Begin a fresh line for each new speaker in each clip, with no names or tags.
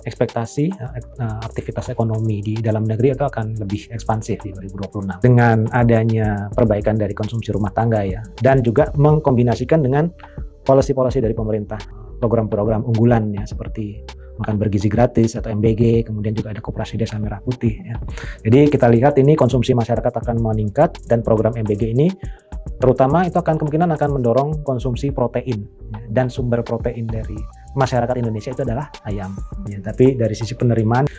ekspektasi aktivitas ekonomi di dalam negeri itu akan lebih ekspansif di 2026 dengan adanya perbaikan dari konsumsi rumah tangga ya, dan juga mengkombinasikan dengan policy-policy dari pemerintah, program-program unggulan ya seperti makan bergizi gratis atau MBG, kemudian juga ada Koperasi Desa Merah Putih ya. Jadi kita lihat ini konsumsi masyarakat akan meningkat, dan program MBG ini terutama itu kemungkinan akan mendorong konsumsi protein ya, dan sumber protein dari masyarakat Indonesia itu adalah ayam ya. Tapi dari sisi penerimaan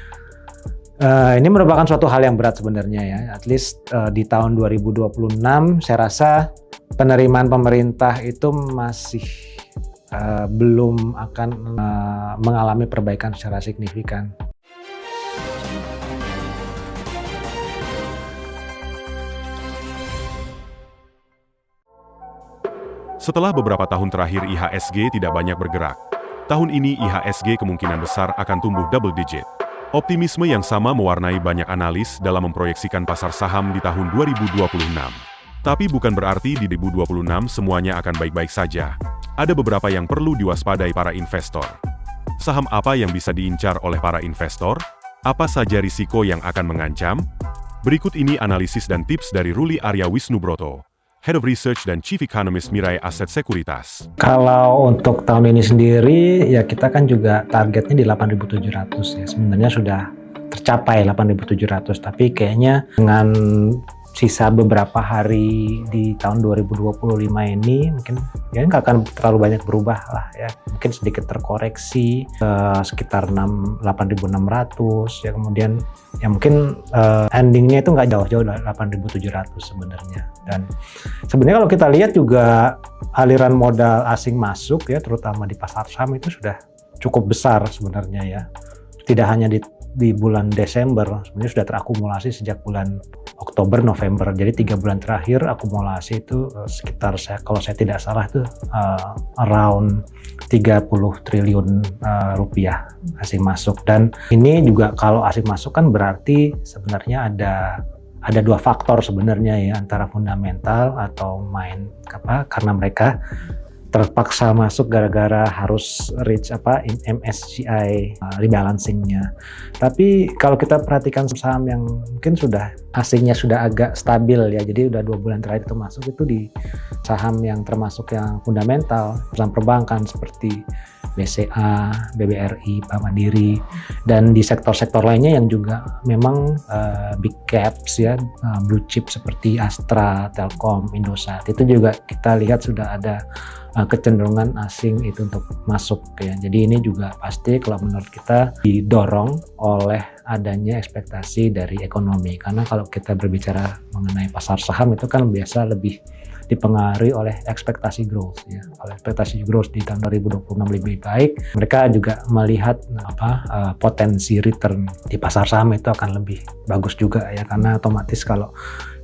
ini merupakan suatu hal yang berat sebenarnya ya. At least di tahun 2026 saya rasa penerimaan pemerintah itu masih belum akan mengalami perbaikan secara signifikan.
Setelah beberapa tahun terakhir IHSG tidak banyak bergerak, tahun ini IHSG kemungkinan besar akan tumbuh double digit. Optimisme yang sama mewarnai banyak analis dalam memproyeksikan pasar saham di tahun 2026. Tapi bukan berarti di 2026 semuanya akan baik-baik saja. Ada beberapa yang perlu diwaspadai para investor. Saham apa yang bisa diincar oleh para investor? Apa saja risiko yang akan mengancam? Berikut ini analisis dan tips dari Ruli Arya Wisnubroto, Head of Research dan Chief Economist Mirae Asset Sekuritas.
Kalau untuk tahun ini sendiri, ya kita kan juga targetnya di 8.700 ya. Sebenarnya sudah tercapai 8.700, tapi kayaknya dengan sisa beberapa hari di tahun 2025 ini mungkin ya nggak akan terlalu banyak berubah lah ya, mungkin sedikit terkoreksi sekitar 8.600 ya, kemudian ya mungkin endingnya itu nggak jauh-jauh dari 8.700 sebenarnya. Dan sebenarnya kalau kita lihat juga aliran modal asing masuk ya, terutama di pasar saham itu sudah cukup besar sebenarnya ya, tidak hanya di bulan Desember, sebenarnya sudah terakumulasi sejak bulan Oktober, November. Jadi 3 bulan terakhir akumulasi itu sekitar, kalau saya tidak salah itu around 30 triliun rupiah asing masuk. Dan ini juga kalau asing masuk kan berarti sebenarnya ada dua faktor sebenarnya ya, antara fundamental atau karena mereka terpaksa masuk gara-gara harus reach MSCI rebalancing-nya. Tapi kalau kita perhatikan saham yang mungkin asingnya sudah agak stabil ya, jadi udah 2 bulan terakhir itu masuk, itu di saham yang termasuk yang fundamental, saham perbankan seperti BCA, BBRI, Bank Mandiri, dan di sektor-sektor lainnya yang juga memang big caps ya, blue chip seperti Astra, Telkom, Indosat, itu juga kita lihat sudah ada kecenderungan asing itu untuk masuk ya. Jadi ini juga pasti kalau menurut kita didorong oleh adanya ekspektasi dari ekonomi, karena kalau kita berbicara mengenai pasar saham itu kan biasa lebih dipengaruhi oleh ekspektasi growth ya. Kalau ekspektasi growth di tahun 2026 lebih baik, mereka juga melihat potensi return di pasar saham itu akan lebih bagus juga ya, karena otomatis kalau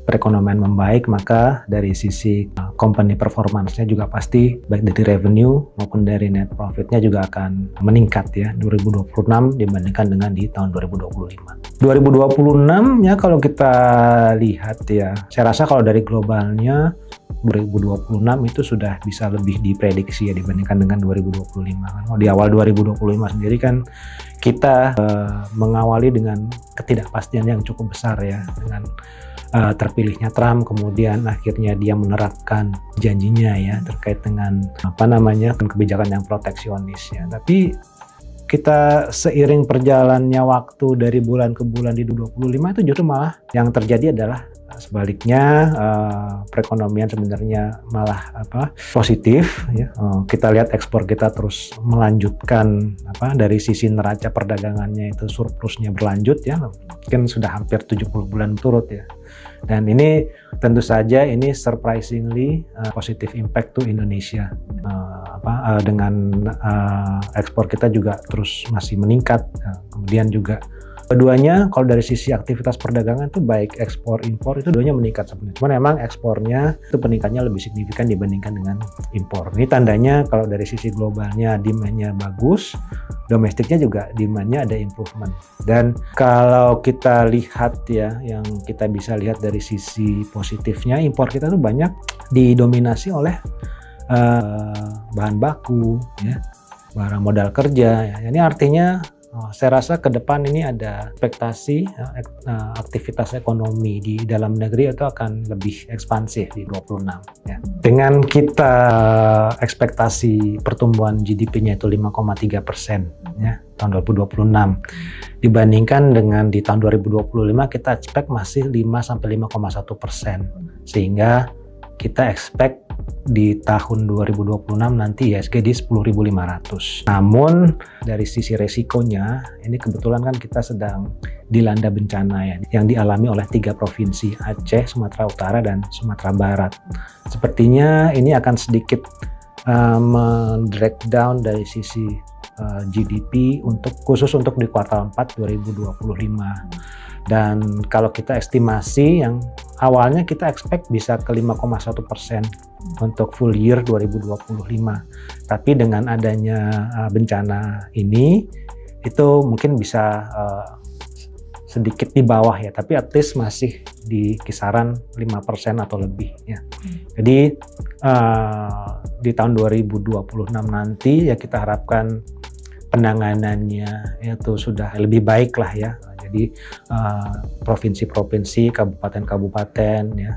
perekonomian membaik, maka dari sisi company performance-nya juga pasti baik dari revenue maupun dari net profit-nya juga akan meningkat ya 2026 dibandingkan dengan di tahun 2025. 2026 ya kalau kita lihat ya, saya rasa kalau dari globalnya 2026 itu sudah bisa lebih diprediksi ya dibandingkan dengan 2025 kan. Di awal 2025 sendiri kan kita mengawali dengan ketidakpastian yang cukup besar ya, dengan terpilihnya Trump, kemudian akhirnya dia menerapkan janjinya ya terkait dengan kebijakan yang proteksionis ya. Tapi kita seiring perjalannya waktu dari bulan ke bulan di 2025 itu justru malah yang terjadi adalah sebaliknya, perekonomian sebenarnya malah positif ya. Kita lihat ekspor kita terus melanjutkan dari sisi neraca perdagangannya itu surplusnya berlanjut ya, mungkin sudah hampir 70 bulan turut ya. Dan ini tentu saja ini surprisingly positive impact to Indonesia, dengan ekspor kita juga terus masih meningkat. Kemudian juga keduanya kalau dari sisi aktivitas perdagangan itu baik ekspor impor itu keduanya meningkat sebenarnya. Cuman memang ekspornya itu peningkatnya lebih signifikan dibandingkan dengan impor. Ini tandanya kalau dari sisi globalnya demand-nya bagus, domestiknya juga demand-nya ada improvement. Dan kalau kita lihat ya, yang kita bisa lihat dari sisi positifnya, impor kita tuh banyak didominasi oleh bahan baku ya, barang modal kerja ya. Ini artinya Saya rasa ke depan ini ada ekspektasi aktivitas ekonomi di dalam negeri itu akan lebih ekspansif di 26 ya. Dengan kita ekspektasi pertumbuhan GDP-nya itu 5,3% ya tahun 2026 dibandingkan dengan di tahun 2025 kita expect masih 5-5,1%, sehingga kita expect di tahun 2026 nanti IHSG di 10.500. Namun dari sisi resikonya, ini kebetulan kan kita sedang dilanda bencana ya, yang dialami oleh 3 provinsi, Aceh, Sumatera Utara, dan Sumatera Barat. Sepertinya ini akan sedikit men-drag down dari sisi GDP khusus untuk di kuartal 4 2025. Dan kalau kita estimasi yang awalnya kita expect bisa ke 5,1% untuk full year 2025. Tapi dengan adanya bencana ini, itu mungkin bisa sedikit di bawah ya, tapi at least masih di kisaran 5% atau lebih ya. Jadi di tahun 2026 nanti ya kita harapkan penanganannya itu sudah lebih baik lah ya. Jadi provinsi-provinsi, kabupaten-kabupaten, ya,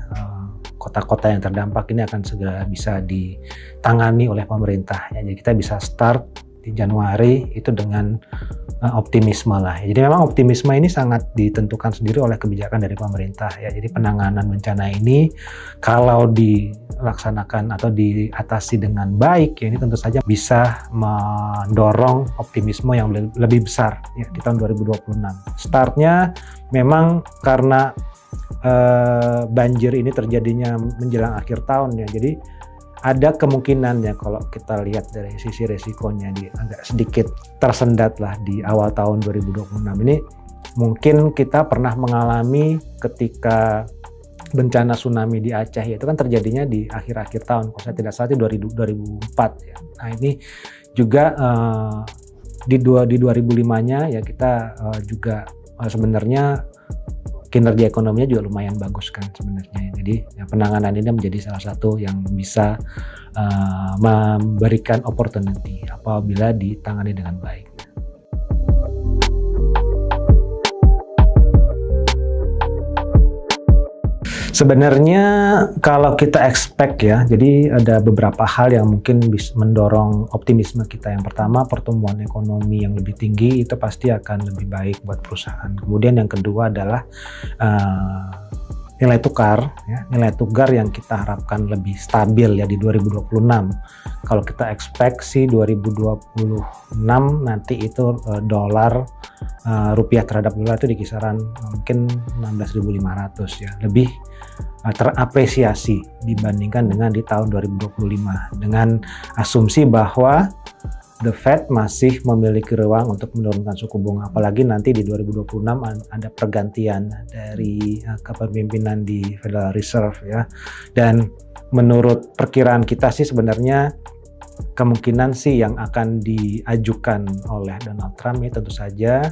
kota-kota yang terdampak ini akan segera bisa ditangani oleh pemerintah. Ya. Jadi kita bisa start di Januari itu dengan optimisme lah. Jadi memang optimisme ini sangat ditentukan sendiri oleh kebijakan dari pemerintah. Ya. Jadi penanganan bencana ini kalau dilaksanakan atau diatasi dengan baik, ya ini tentu saja bisa mendorong optimisme yang lebih besar ya, di tahun 2026. Startnya memang karena banjir ini terjadinya menjelang akhir tahun ya, jadi ada kemungkinannya kalau kita lihat dari sisi resikonya agak sedikit tersendat lah di awal tahun 2026 ini. Mungkin kita pernah mengalami ketika bencana tsunami di Aceh itu kan terjadinya di akhir-akhir tahun, kalau saya tidak salah itu 2004 ya. Nah ini juga di 2005-nya ya kita juga sebenarnya kinerja ekonominya juga lumayan bagus kan sebenarnya. Jadi ya, penanganan ini menjadi salah satu yang bisa memberikan opportunity apabila ditangani dengan baik. Sebenarnya kalau kita expect ya, jadi ada beberapa hal yang mungkin bisa mendorong optimisme kita. Yang pertama, pertumbuhan ekonomi yang lebih tinggi itu pasti akan lebih baik buat perusahaan. Kemudian yang kedua adalah nilai tukar, ya, nilai tukar yang kita harapkan lebih stabil ya di 2026. Kalau kita expect sih 2026 nanti itu rupiah terhadap dolar itu di kisaran mungkin 16.500 ya, lebih terapresiasi dibandingkan dengan di tahun 2025, dengan asumsi bahwa The Fed masih memiliki ruang untuk menurunkan suku bunga, apalagi nanti di 2026 ada pergantian dari kepemimpinan di Federal Reserve ya. Dan menurut perkiraan kita sih sebenarnya kemungkinan sih yang akan diajukan oleh Donald Trump ya tentu saja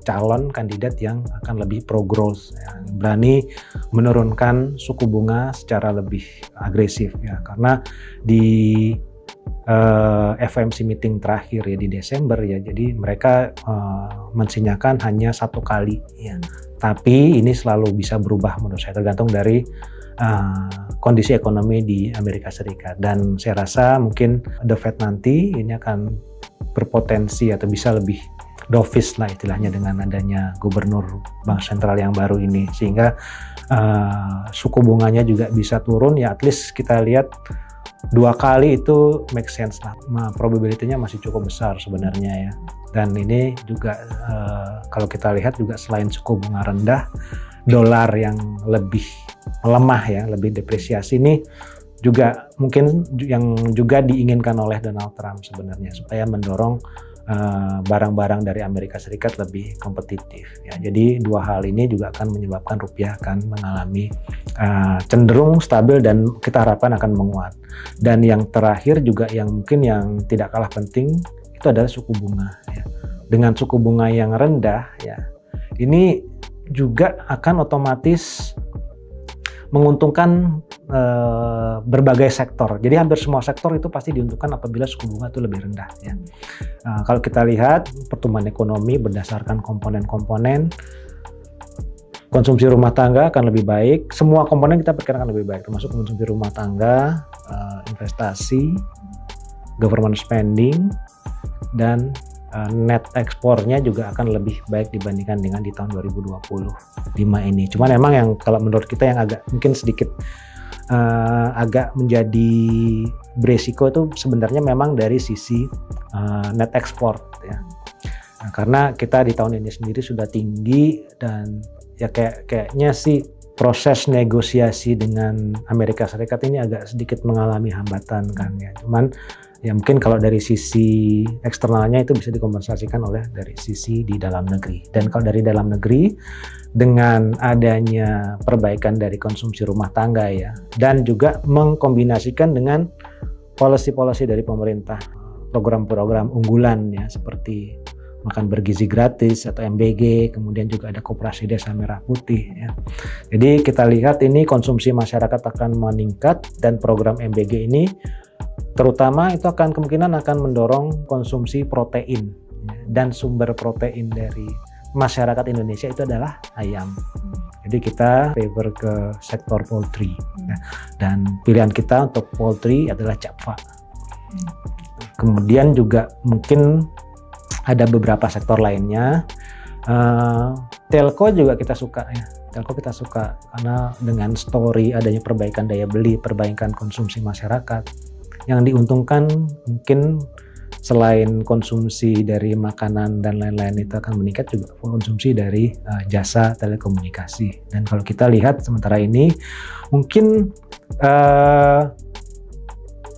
calon kandidat yang akan lebih pro-growth, ya, berani menurunkan suku bunga secara lebih agresif ya, karena di FOMC meeting terakhir ya di Desember ya, jadi mereka mensinyakan hanya 1 kali ya, tapi ini selalu bisa berubah menurut saya tergantung dari kondisi ekonomi di Amerika Serikat. Dan saya rasa mungkin The Fed nanti ini akan berpotensi atau bisa lebih dovish lah istilahnya dengan adanya gubernur bank sentral yang baru ini, sehingga suku bunganya juga bisa turun ya, at least kita lihat 2 kali itu make sense lah, probability-nya masih cukup besar sebenarnya ya. Dan ini juga kalau kita lihat juga selain suku bunga rendah, dolar yang lebih melemah ya, lebih depresiasi ini juga mungkin yang juga diinginkan oleh Donald Trump sebenarnya, supaya mendorong barang-barang dari Amerika Serikat lebih kompetitif ya. Jadi 2 hal ini juga akan menyebabkan rupiah akan mengalami cenderung stabil dan kita harapkan akan menguat. Dan yang terakhir juga yang mungkin yang tidak kalah penting itu adalah suku bunga ya. Dengan suku bunga yang rendah ya, ini juga akan otomatis menguntungkan berbagai sektor. Jadi hampir semua sektor itu pasti diuntungkan apabila suku bunga itu lebih rendah ya. Kalau kita lihat pertumbuhan ekonomi berdasarkan komponen-komponen, konsumsi rumah tangga akan lebih baik. Semua komponen kita perkirakan lebih baik, termasuk konsumsi rumah tangga, investasi, government spending, dan net ekspornya juga akan lebih baik dibandingkan dengan di tahun 2025 ini. Cuman memang yang kalau menurut kita yang agak mungkin sedikit agak menjadi beresiko itu sebenarnya memang dari sisi net export ya. Nah, karena kita di tahun ini sendiri sudah tinggi dan ya kayaknya sih proses negosiasi dengan Amerika Serikat ini agak sedikit mengalami hambatan kan ya. Cuman ya mungkin kalau dari sisi eksternalnya itu bisa dikompensasikan oleh dari sisi di dalam negeri. Dan kalau dari dalam negeri dengan adanya perbaikan dari konsumsi rumah tangga ya, dan juga mengkombinasikan dengan policy-policy dari pemerintah, program-program unggulan ya seperti makan bergizi gratis atau MBG, kemudian juga ada koperasi desa merah putih ya. Jadi kita lihat ini konsumsi masyarakat akan meningkat dan program MBG ini terutama itu kemungkinan akan mendorong konsumsi protein ya, dan sumber protein dari masyarakat Indonesia itu adalah ayam. Jadi kita favor ke sektor poultry ya. Dan pilihan kita untuk poultry adalah Java. Kemudian juga mungkin ada beberapa sektor lainnya. Telco juga kita suka ya. Telco kita suka karena dengan story adanya perbaikan daya beli, perbaikan konsumsi masyarakat. Yang diuntungkan mungkin selain konsumsi dari makanan dan lain-lain itu akan meningkat, juga konsumsi dari jasa telekomunikasi. Dan kalau kita lihat sementara ini mungkin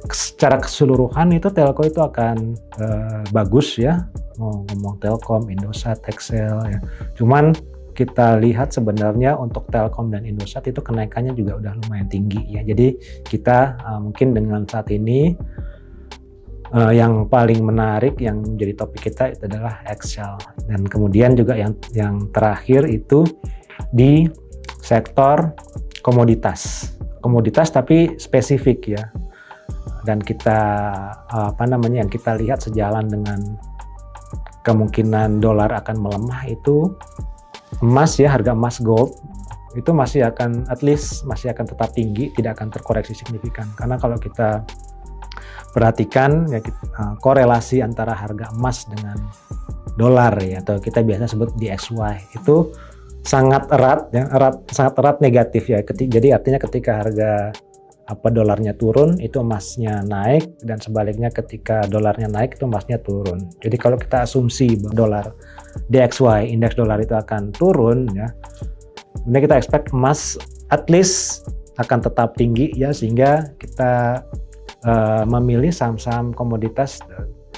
secara keseluruhan itu telco itu akan bagus ya, mau ngomong Telkom, Indosat, Telkomsel ya. Cuman kita lihat sebenarnya untuk Telkom dan Indosat itu kenaikannya juga udah lumayan tinggi ya. Jadi kita mungkin dengan saat ini yang paling menarik yang menjadi topik kita itu adalah Excel. Dan kemudian juga yang terakhir itu di sektor komoditas. Komoditas tapi spesifik ya. Dan kita yang kita lihat sejalan dengan kemungkinan dolar akan melemah itu emas ya, harga emas gold itu masih akan tetap tinggi, tidak akan terkoreksi signifikan. Karena kalau kita perhatikan ya, korelasi antara harga emas dengan dolar ya, atau kita biasa sebut DXY itu sangat erat ya, sangat erat negatif ya. Jadi artinya ketika harga dolarnya turun itu emasnya naik, dan sebaliknya ketika dolarnya naik itu emasnya turun. Jadi kalau kita asumsi dolar DXY, indeks dolar itu akan turun ya, kemudian kita expect emas at least akan tetap tinggi ya, sehingga kita memilih saham-saham komoditas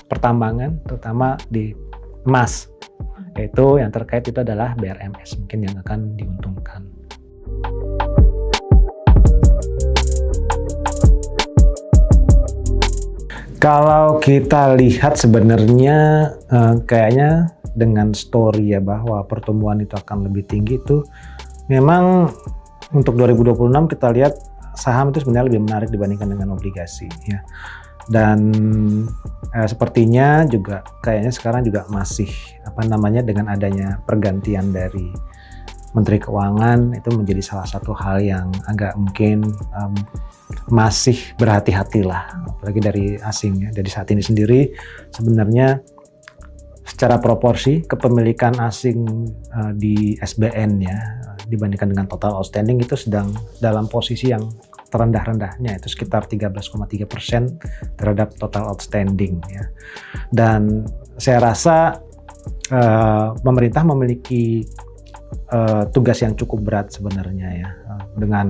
pertambangan terutama di emas, yaitu yang terkait itu adalah BRMS mungkin yang akan diuntungkan. Kalau kita lihat sebenarnya kayaknya dengan story ya bahwa pertumbuhan itu akan lebih tinggi, itu memang untuk 2026 kita lihat saham itu sebenarnya lebih menarik dibandingkan dengan obligasi ya. Dan sepertinya juga kayaknya sekarang juga masih dengan adanya pergantian dari Menteri Keuangan itu menjadi salah satu hal yang agak mungkin masih berhati-hatilah, apalagi dari asing ya. Dari saat ini sendiri sebenarnya secara proporsi kepemilikan asing di SBN ya dibandingkan dengan total outstanding itu sedang dalam posisi yang terendah-rendahnya, itu sekitar 13,3% terhadap total outstanding ya. Dan saya rasa pemerintah memiliki tugas yang cukup berat sebenarnya ya, dengan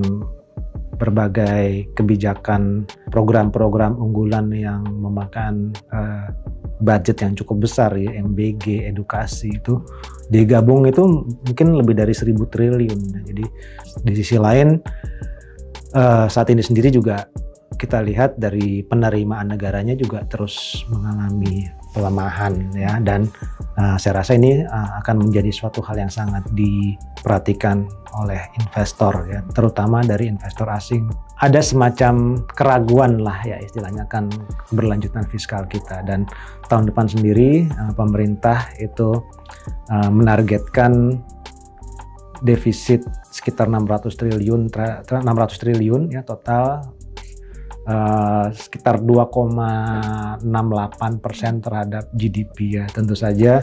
berbagai kebijakan program-program unggulan yang memakan budget yang cukup besar ya, MBG, edukasi itu digabung itu mungkin lebih dari 1.000 triliun. Jadi di sisi lain saat ini sendiri juga kita lihat dari penerimaan negaranya juga terus mengalami pelemahan ya, dan Saya rasa ini akan menjadi suatu hal yang sangat diperhatikan oleh investor ya, terutama dari investor asing. Ada semacam keraguan lah ya istilahnya kan keberlanjutan fiskal kita, dan tahun depan sendiri pemerintah itu menargetkan defisit sekitar 600 triliun ya total, sekitar 2,68% terhadap GDP ya. Tentu saja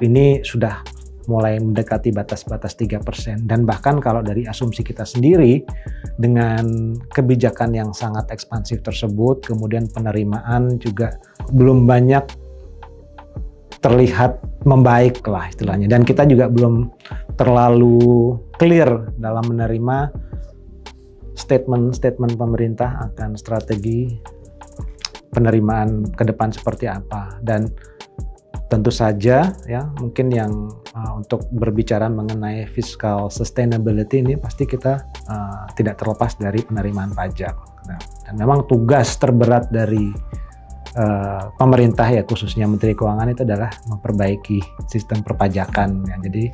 ini sudah mulai mendekati batas-batas 3%, dan bahkan kalau dari asumsi kita sendiri dengan kebijakan yang sangat ekspansif tersebut, kemudian penerimaan juga belum banyak terlihat membaik lah istilahnya, dan kita juga belum terlalu clear dalam menerima statement pemerintah akan strategi penerimaan ke depan seperti apa. Dan tentu saja ya mungkin yang untuk berbicara mengenai fiscal sustainability ini pasti kita tidak terlepas dari penerimaan pajak. Nah, dan memang tugas terberat dari pemerintah ya, khususnya Menteri Keuangan, itu adalah memperbaiki sistem perpajakan ya. Jadi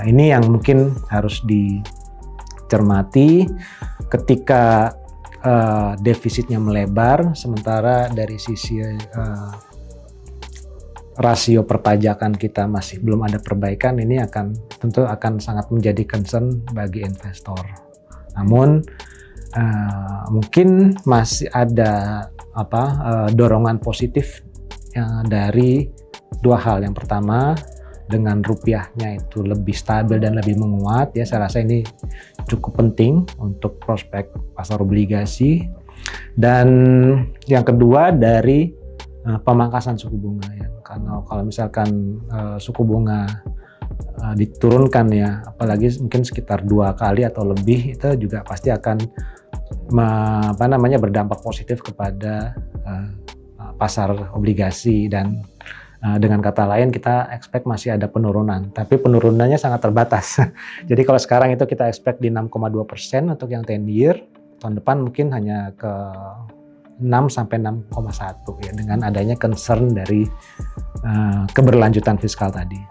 ini yang mungkin harus dicermati ketika defisitnya melebar, sementara dari sisi rasio perpajakan kita masih belum ada perbaikan. Ini tentu akan sangat menjadi concern bagi investor. Namun mungkin masih ada dorongan positif dari dua hal. Yang pertama, dengan rupiahnya itu lebih stabil dan lebih menguat ya, saya rasa ini cukup penting untuk prospek pasar obligasi. Dan yang kedua dari pemangkasan suku bunga ya, karena kalau misalkan suku bunga diturunkan ya, apalagi mungkin sekitar 2 kali atau lebih, itu juga pasti akan berdampak positif kepada pasar obligasi. Dan dengan kata lain kita expect masih ada penurunan, tapi penurunannya sangat terbatas. Jadi kalau sekarang itu kita expect di 6,2% untuk yang 10 year, tahun depan mungkin hanya ke 6 sampai 6,1 ya, dengan adanya concern dari keberlanjutan fiskal tadi.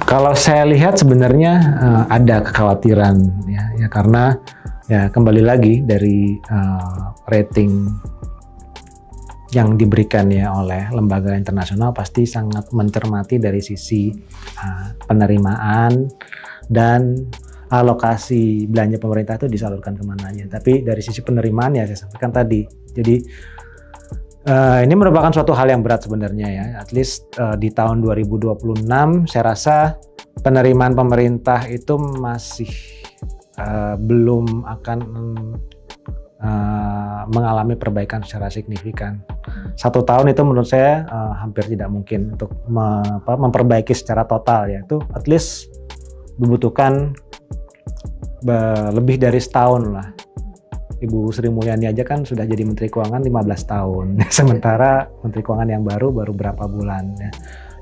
Kalau saya lihat sebenarnya ada kekhawatiran ya karena ya kembali lagi dari rating yang diberikan ya oleh lembaga internasional pasti sangat mencermati dari sisi penerimaan dan alokasi belanja pemerintah itu disalurkan kemana aja. Tapi dari sisi penerimaan ya saya sampaikan tadi. Jadi ini merupakan suatu hal yang berat sebenarnya ya. At least di tahun 2026 saya rasa penerimaan pemerintah itu masih belum akan mengalami perbaikan secara signifikan. 1 tahun itu menurut saya hampir tidak mungkin untuk memperbaiki secara total ya. Itu at least dibutuhkan lebih dari setahun lah. Ibu Sri Mulyani aja kan sudah jadi Menteri Keuangan 15 tahun, sementara Menteri Keuangan yang baru berapa bulan ya.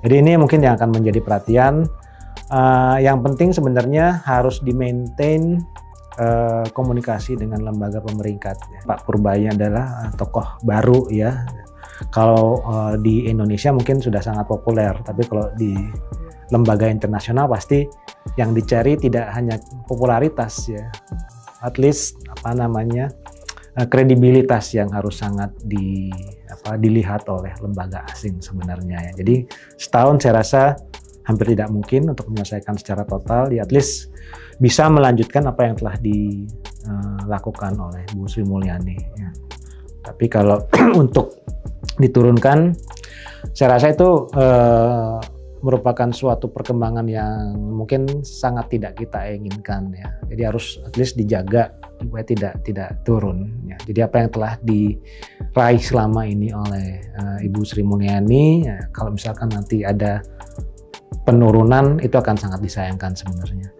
Jadi ini mungkin yang akan menjadi perhatian. Yang penting sebenarnya harus di-maintain komunikasi dengan lembaga pemeringkat. Pak Purbaya adalah tokoh baru ya. Kalau di Indonesia mungkin sudah sangat populer, tapi kalau di lembaga internasional pasti yang dicari tidak hanya popularitas ya, at least kredibilitas yang harus sangat dilihat oleh lembaga asing sebenarnya ya. Jadi setahun saya rasa hampir tidak mungkin untuk menyelesaikan secara total, ya at least bisa melanjutkan apa yang telah dilakukan oleh Bu Sri Mulyani ya. Tapi kalau untuk diturunkan, saya rasa itu merupakan suatu perkembangan yang mungkin sangat tidak kita inginkan ya. Jadi harus at least dijaga supaya tidak turun ya. Jadi apa yang telah diraih selama ini oleh Ibu Sri Mulyani ya, kalau misalkan nanti ada penurunan itu akan sangat disayangkan sebenarnya.